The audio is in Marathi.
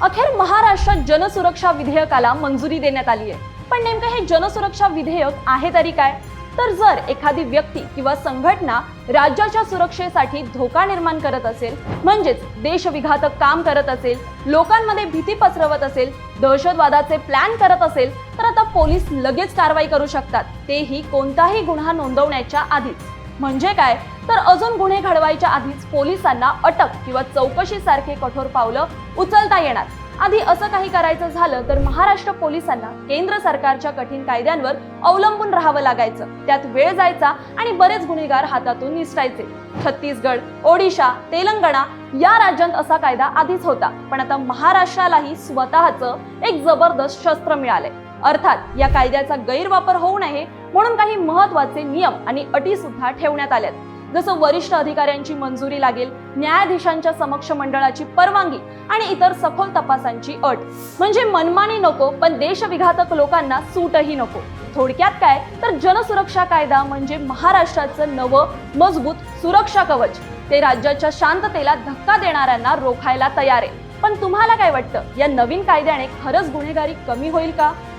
अखेर महाराष्ट्रात जनसुरक्षा विधेयकाला मंजुरी देण्यात आली आहे। पण नेमकं हे जनसुरक्षा विधेयक आहे तरी काय? तर जर एखादी व्यक्ती किंवा संघटना राज्याच्या सुरक्षेसाठी धोका निर्माण करत असेल, म्हणजेच देशविघातक काम करत असेल, लोकांमध्ये भीती पसरवत असेल, दहशतवादाचे प्लॅन करत असेल, तर आता पोलीस लगेच कारवाई करू शकतात, तेही कोणताही गुन्हा नोंदवण्याच्या आधीच। म्हणजे काय, तर अजून गुन्हे घडवायच्या आधीच पोलिसांना अटक किंवा चौकशीसारखे कठोर पावलं उचलता येणार। आधी असं काही करायचं झालं तर महाराष्ट्र पोलिसांना केंद्र सरकारच्या कठीण कायद्यांवर अवलंबून राहावं लागायचं, त्यात वेळ जायचा आणि बरेच गुन्हेगार हातातून निसटायचे। छत्तीसगड, ओडिशा, तेलंगणा या राज्यांत असा कायदा आधीच होता, पण आता महाराष्ट्रालाही स्वतःचं एक जबरदस्त शस्त्र मिळालंय। अर्थात या कायद्याचा गैरवापर होऊ नये म्हणून काही महत्त्वाचे नियम आणि अटी सुद्धा ठेवण्यात आल्यात, जसं वरिष्ठ अधिकाऱ्यांची मंजुरी लागेल, न्यायाधीशांच्या समक्ष मंडळाची परवानगी आणि इतर सखोल तपासांची अट। म्हणजे मनमानी नको, पण देशविघातक लोकांना सूटही नको। थोडक्यात काय, तर जनसुरक्षा कायदा म्हणजे महाराष्ट्राचं नवं मजबूत सुरक्षा कवच। ते राज्याच्या शांततेला धक्का देणाऱ्यांना रोखायला तयार आहे। पण तुम्हाला काय वाटतं, या नवीन कायद्याने खरंच गुन्हेगारी कमी होईल का?